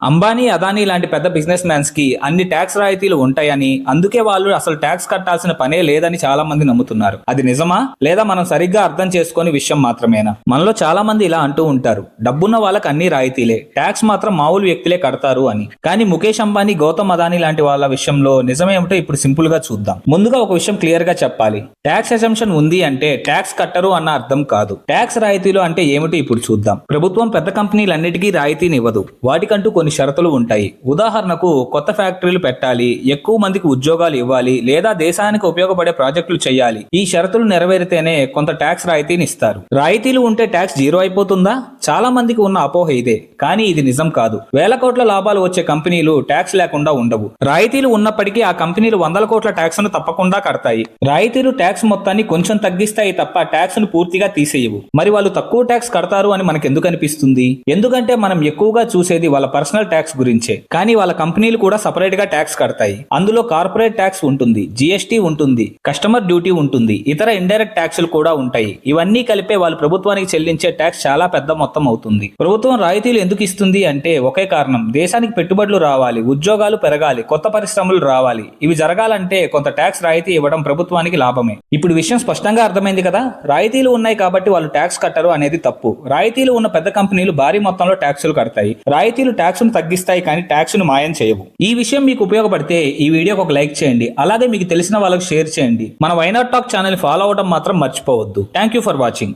అంబానీ, అదానీ లాంటి పెద్ద business mans కి అన్ని ట్యాక్స్ రాయితీలు ఉంటాయని, అందుకే వాళ్ళు అసలు ట్యాక్స్ కట్టాల్సిన పనే లేదని చాలా మంది నమ్ముతున్నారు. అది నిజమా, లేదా మనం సరిగ్గా అర్థం చేసుకునే విషయం మాత్రమేనా? మనలో చాలా మంది ఇలా అంటూ ఉంటారు, డబ్బున్న వాళ్ళకి అన్ని రాయితీలే, ట్యాక్స్ మాత్రం మామూలు వ్యక్తులే కడతారు అని. కానీ ముఖేష్ అంబానీ, గౌతమ్ అదానీ లాంటి వాళ్ళ విషయంలో నిజమేమిటో ఇప్పుడు సింపుల్ గా చూద్దాం. ముందుగా ఒక విషయం క్లియర్ గా చెప్పాలి. ట్యాక్స్ ఎజంప్షన్ ఉంది అంటే ట్యాక్స్ కట్టరు అన్న అర్థం కాదు. ట్యాక్స్ రాయితీలు అంటే ఏమిటో ఇప్పుడు చూద్దాం. ప్రభుత్వం పెద్ద కంపెనీలన్నిటికీ రాయితీనివ్వదు. వాటికంటూ కొన్ని షరతులు ఉంటాయి. ఉదాహరణకు కొత్త ఫ్యాక్టరీలు పెట్టాలి, ఎక్కువ మందికి ఉద్యోగాలు ఇవ్వాలి, లేదా దేశానికి ఉపయోగపడే ప్రాజెక్టులు చేయాలి. ఈ షరతులు నెరవేరితేనే కొంత ట్యాక్స్ రాయితీని ఇస్తారు. రాయితీలు ఉంటే ట్యాక్స్ జీరో అయిపోతుందా? చాలా మందికి ఉన్న అపోహ ఇదే. కానీ ఇది నిజం కాదు. వేల కోట్ల లాభాలు వచ్చే కంపెనీలు ట్యాక్స్ లేకుండా ఉండవు. రాయితీలు ఉన్నప్పటికీ ఆ కంపెనీలు వందల కోట్ల ట్యాక్స్ ను తప్పకుండా కడతాయి. రాయితీలు ట్యాక్స్ మొత్తాన్ని కొంచెం తగ్గిస్తాయి తప్ప ట్యాక్స్ ను పూర్తిగా తీసేయవు. మరి వాళ్ళు తక్కువ ట్యాక్స్ కడతారు అని మనకు ఎందుకు అనిపిస్తుంది? ఎందుకంటే మనం ఎక్కువగా చూసేది వాళ్ళ పర్సనల్ ట్యాక్స్ గురించే. కానీ వాళ్ళ కంపెనీలు కూడా సపరేట్ గా ట్యాక్స్ కడతాయి. అందులో కార్పొరేట్ ట్యాక్స్ ఉంటుంది, జిఎస్టీ ఉంటుంది, కస్టమర్ డ్యూటీ ఉంటుంది, ఇతర ఇండైరెక్ట్ ట్యాక్సులు కూడా ఉంటాయి. ఇవన్నీ కలిపే వాళ్ళు ప్రభుత్వానికి చెల్లించే ట్యాక్స్ చాలా పెద్ద మొత్తం అవుతుంది. ప్రభుత్వం రాయితీలు ఎందుకు ఇస్తుంది అంటే ఒకే కారణం, దేశానికి పెట్టుబడులు రావాలి, ఉద్యోగాలు పెరగాలి, కొత్త పరిశ్రమలు రావాలి. ఇవి జరగాలంటే కొంత ట్యాక్స్ రాయితీ ఇవ్వడం ప్రభుత్వానికి లాభమే. ఇప్పుడు విషయం స్పష్టంగా అర్థమైంది కదా. రాయితీలు ఉన్నాయి కాబట్టి వాళ్ళు ట్యాక్స్ కట్టరు అనేది తప్పు. రాయితీలు ఉన్న పెద్ద కంపెనీలు భారీ మొత్తంలో ట్యాక్సులు కడతాయి. రాయితీలు ట్యాక్స్ తగ్గిస్తాయి కానీ ట్యాక్స్ ను మాయం చేయవు. ఈ విషయం మీకు ఉపయోగపడితే ఈ వీడియోకి ఒక లైక్ చేయండి. అలాగే మీకు తెలిసిన వాళ్ళకి షేర్ చేయండి. మన why not talk channel follow అవడం మాత్రం మర్చిపోవద్దు. Thank you for watching.